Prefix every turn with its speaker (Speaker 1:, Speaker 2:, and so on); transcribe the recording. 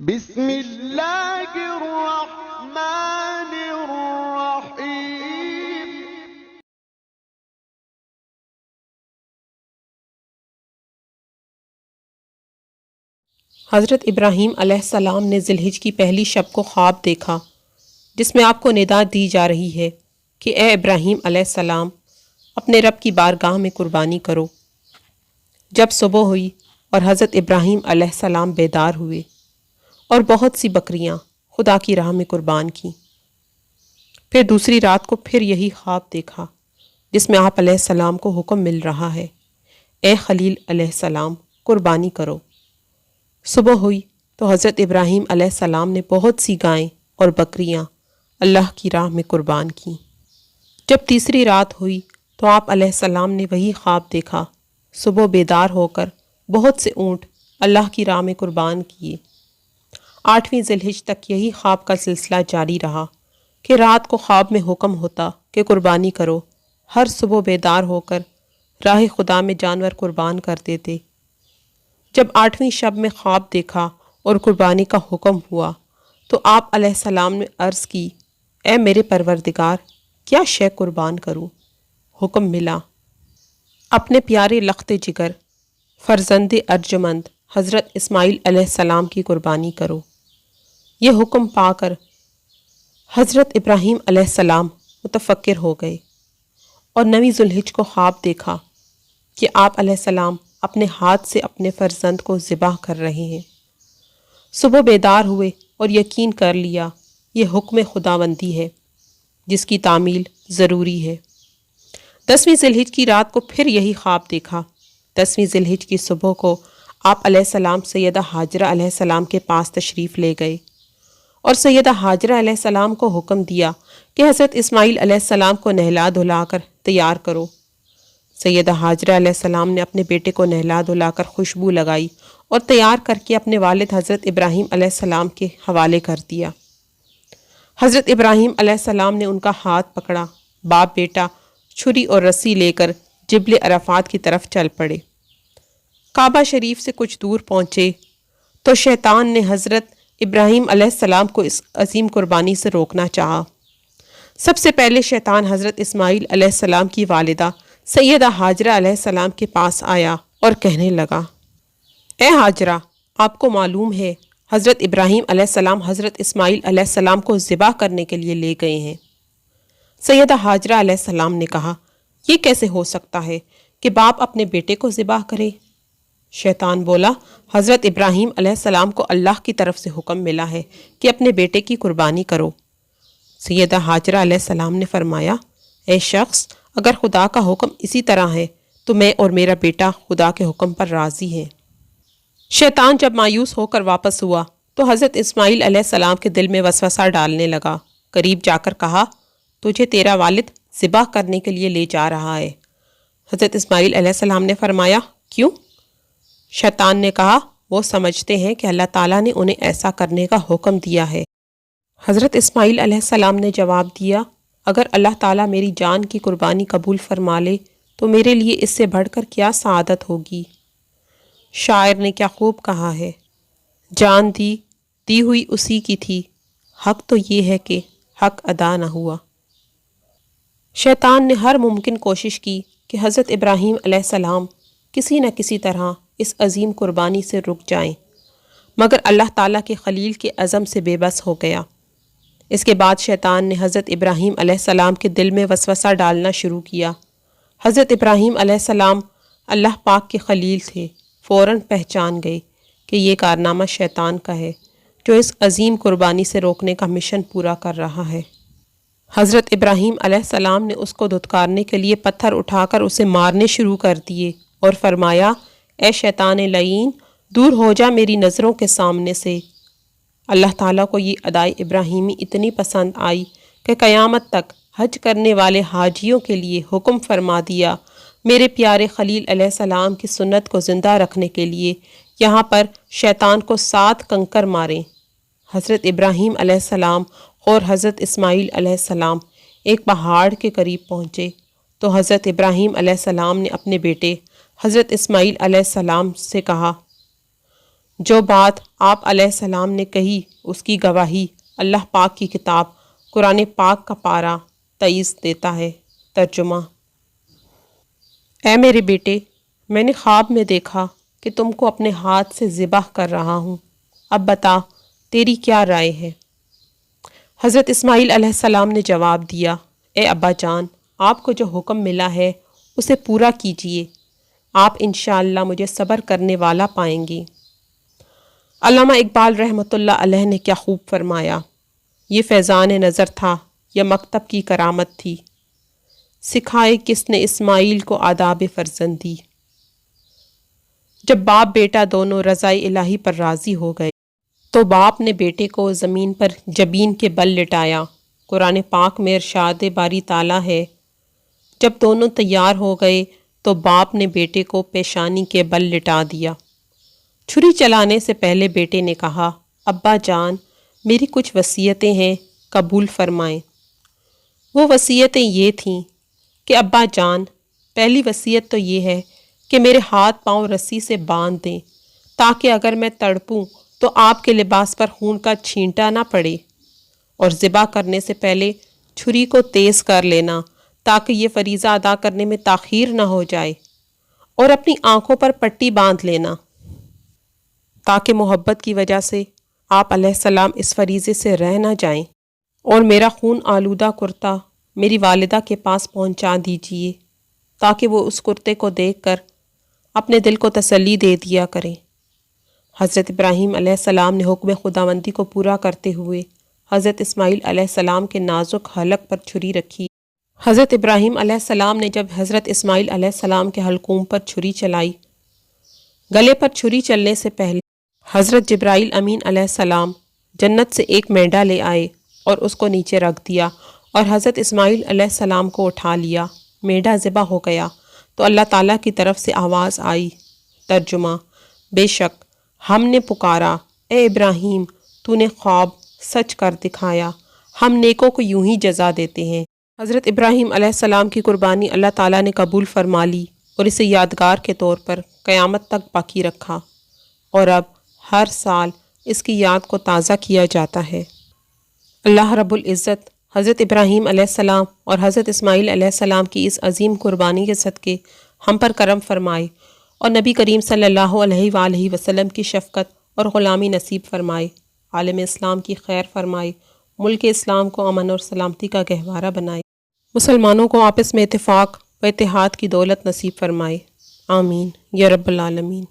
Speaker 1: بسم اللہ الرحمن الرحیم۔
Speaker 2: حضرت ابراہیم علیہ السلام نے ذی الحجہ کی پہلی شب کو خواب دیکھا، جس میں آپ کو ندا دی جا رہی ہے کہ اے ابراہیم علیہ السلام، اپنے رب کی بارگاہ میں قربانی کرو۔ جب صبح ہوئی اور حضرت ابراہیم علیہ السلام بیدار ہوئے اور بہت سی بکریاں خدا کی راہ میں قربان کیں، پھر دوسری رات کو پھر یہی خواب دیکھا، جس میں آپ علیہ السلام کو حکم مل رہا ہے، اے خلیل علیہ السلام، قربانی کرو۔ صبح ہوئی تو حضرت ابراہیم علیہ السلام نے بہت سی گائیں اور بکریاں اللہ کی راہ میں قربان کیں۔ جب تیسری رات ہوئی تو آپ علیہ السلام نے وہی خواب دیکھا، صبح بیدار ہو کر بہت سے اونٹ اللہ کی راہ میں قربان کیے۔ 8ویں ذی الحجہ تک یہی خواب کا سلسلہ جاری رہا کہ رات کو خواب میں حکم ہوتا کہ قربانی کرو، ہر صبح بیدار ہو کر راہ خدا میں جانور قربان کر دیتے۔ جب 8ویں شب میں خواب دیکھا اور قربانی کا حکم ہوا تو آپ علیہ السلام نے عرض کی، اے میرے پروردگار، کیا شے قربان کروں؟ حکم ملا، اپنے پیارے لخت جگر فرزند ارجمند حضرت اسماعیل علیہ السلام کی قربانی کرو۔ یہ حکم پا کر حضرت ابراہیم علیہ السلام متفکر ہو گئے اور 9ویں ذی الحجہ کو خواب دیکھا کہ آپ علیہ السلام اپنے ہاتھ سے اپنے فرزند کو ذبح کر رہے ہیں۔ صبح بیدار ہوئے اور یقین کر لیا یہ حکم خداوندی ہے جس کی تعمیل ضروری ہے۔ 10ویں ذی الحجہ کی رات کو پھر یہی خواب دیکھا۔ 10ویں ذی الحجہ کی صبح کو آپ علیہ السلام سیدہ ہاجرہ علیہ السلام کے پاس تشریف لے گئے اور سیدہ ہاجرہ علیہ السلام کو حکم دیا کہ حضرت اسماعیل علیہ السلام کو نہلا دھلا کر تیار کرو۔ سیدہ ہاجرہ علیہ السلام نے اپنے بیٹے کو نہلا دھلا کر خوشبو لگائی اور تیار کر کے اپنے والد حضرت ابراہیم علیہ السلام کے حوالے کر دیا۔ حضرت ابراہیم علیہ السلام نے ان کا ہاتھ پکڑا، باپ بیٹا چھری اور رسی لے کر جبل عرفات کی طرف چل پڑے۔ کعبہ شریف سے کچھ دور پہنچے تو شیطان نے حضرت ابراہیم علیہ السلام کو اس عظیم قربانی سے روکنا چاہا۔ سب سے پہلے شیطان حضرت اسماعیل علیہ السلام کی والدہ سیدہ ہاجرہ علیہ السلام کے پاس آیا اور کہنے لگا، اے ہاجرہ، آپ کو معلوم ہے حضرت ابراہیم علیہ السلام حضرت اسماعیل علیہ السلام کو ذبح کرنے کے لیے لے گئے ہیں۔ سیدہ ہاجرہ علیہ السلام نے کہا، یہ کیسے ہو سکتا ہے کہ باپ اپنے بیٹے کو ذبح کرے؟ شیطان بولا، حضرت ابراہیم علیہ السلام کو اللہ کی طرف سے حکم ملا ہے کہ اپنے بیٹے کی قربانی کرو۔ سیدہ ہاجرہ علیہ السلام نے فرمایا، اے شخص، اگر خدا کا حکم اسی طرح ہے تو میں اور میرا بیٹا خدا کے حکم پر راضی ہیں۔ شیطان جب مایوس ہو کر واپس ہوا تو حضرت اسماعیل علیہ السلام کے دل میں وسوسہ ڈالنے لگا، قریب جا کر کہا، تجھے تیرا والد ذبح کرنے کے لیے لے جا رہا ہے۔ حضرت اسماعیل علیہ السلام نے فرمایا، کیوں؟ شیطان نے کہا، وہ سمجھتے ہیں کہ اللہ تعالیٰ نے انہیں ایسا کرنے کا حکم دیا ہے۔ حضرت اسماعیل علیہ السلام نے جواب دیا، اگر اللہ تعالیٰ میری جان کی قربانی قبول فرما لے تو میرے لیے اس سے بڑھ کر کیا سعادت ہوگی؟ شاعر نے کیا خوب کہا ہے، جان دی ہوئی اسی کی تھی، حق تو یہ ہے کہ حق ادا نہ ہوا۔ شیطان نے ہر ممکن کوشش کی کہ حضرت ابراہیم علیہ السلام کسی نہ کسی طرح اس عظیم قربانی سے رک جائیں، مگر اللہ تعالیٰ کے خلیل کے عزم سے بے بس ہو گیا۔ اس کے بعد شیطان نے حضرت ابراہیم علیہ السلام کے دل میں وسوسہ ڈالنا شروع کیا۔ حضرت ابراہیم علیہ السلام اللہ پاک کے خلیل تھے، فوراً پہچان گئے کہ یہ کارنامہ شیطان کا ہے جو اس عظیم قربانی سے روکنے کا مشن پورا کر رہا ہے۔ حضرت ابراہیم علیہ السلام نے اس کو دھتکارنے کے لیے پتھر اٹھا کر اسے مارنے شروع کر دیے اور فرمایا، اے شیطان لعین، دور ہو جا میری نظروں کے سامنے سے۔ اللہ تعالیٰ کو یہ ادائے ابراہیمی اتنی پسند آئی کہ قیامت تک حج کرنے والے حاجیوں کے لیے حکم فرما دیا، میرے پیارے خلیل علیہ السلام کی سنت کو زندہ رکھنے کے لیے یہاں پر شیطان کو 7 کنکر ماریں۔ حضرت ابراہیم علیہ السلام اور حضرت اسماعیل علیہ السلام ایک پہاڑ کے قریب پہنچے تو حضرت ابراہیم علیہ السلام نے اپنے بیٹے حضرت اسماعیل علیہ السلام سے کہا، جو بات آپ علیہ السلام نے کہی اس کی گواہی اللہ پاک کی کتاب قرآن پاک کا پارہ 23 دیتا ہے۔ ترجمہ۔ اے میرے بیٹے، میں نے خواب میں دیکھا کہ تم کو اپنے ہاتھ سے ذبح کر رہا ہوں، اب بتا تیری کیا رائے ہے؟ حضرت اسماعیل علیہ السلام نے جواب دیا، اے ابا جان، آپ کو جو حکم ملا ہے اسے پورا کیجئے، آپ انشاءاللہ مجھے صبر کرنے والا پائیں گے۔ علامہ اقبال رحمۃ اللہ علیہ نے کیا خوب فرمایا، یہ فیضان نظر تھا یا مکتب کی کرامت تھی، سکھائے کس نے اسماعیل کو آداب فرزندی۔ جب باپ بیٹا دونوں رضائے الہی پر راضی ہو گئے تو باپ نے بیٹے کو زمین پر جبین کے بل لٹایا۔ قرآن پاک میں ارشاد باری تعالیٰ ہے، جب دونوں تیار ہو گئے تو باپ نے بیٹے کو پیشانی کے بل لٹا دیا۔ چھری چلانے سے پہلے بیٹے نے کہا، ابا جان، میری کچھ وصیتیں ہیں، قبول فرمائیں۔ وہ وصیتیں یہ تھیں کہ ابا جان، پہلی وصیت تو یہ ہے کہ میرے ہاتھ پاؤں رسی سے باندھ دیں تاکہ اگر میں تڑپوں تو آپ کے لباس پر خون کا چھینٹا نہ پڑے، اور ذبح کرنے سے پہلے چھری کو تیز کر لینا تاکہ یہ فریضہ ادا کرنے میں تاخیر نہ ہو جائے، اور اپنی آنکھوں پر پٹی باندھ لینا تاکہ محبت کی وجہ سے آپ علیہ السلام اس فریضے سے رہ نہ جائیں، اور میرا خون آلودہ کرتا میری والدہ کے پاس پہنچا دیجئے تاکہ وہ اس کرتے کو دیکھ کر اپنے دل کو تسلی دے دیا کریں۔ حضرت ابراہیم علیہ السلام نے حکم خداوندی کو پورا کرتے ہوئے حضرت اسماعیل علیہ السلام کے نازک حلق پر چھری رکھی۔ حضرت ابراہیم علیہ السلام نے جب حضرت اسماعیل علیہ السلام کے حلقوم پر چھری چلائی، گلے پر چھری چلنے سے پہلے حضرت جبرائیل امین علیہ السلام جنت سے ایک مینڈا لے آئے اور اس کو نیچے رکھ دیا اور حضرت اسماعیل علیہ السلام کو اٹھا لیا۔ مینڈا ذبح ہو گیا تو اللہ تعالیٰ کی طرف سے آواز آئی۔ ترجمہ۔ بے شک ہم نے پکارا، اے ابراہیم، تو نے خواب سچ کر دکھایا، ہم نیکوں کو یوں ہی جزا دیتے ہیں۔ حضرت ابراہیم علیہ السلام کی قربانی اللہ تعالیٰ نے قبول فرما لی اور اسے یادگار کے طور پر قیامت تک باقی رکھا، اور اب ہر سال اس کی یاد کو تازہ کیا جاتا ہے۔ اللہ رب العزت حضرت ابراہیم علیہ السلام اور حضرت اسماعیل علیہ السلام کی اس عظیم قربانی کے صدقے ہم پر کرم فرمائے اور نبی کریم صلی اللہ علیہ وآلہ وسلم کی شفقت اور غلامی نصیب فرمائے، عالم اسلام کی خیر فرمائے، ملک اسلام کو امن اور سلامتی کا گہوارہ بنائے، مسلمانوں کو آپس میں اتفاق و اتحاد کی دولت نصیب فرمائے، آمین یا رب العالمین۔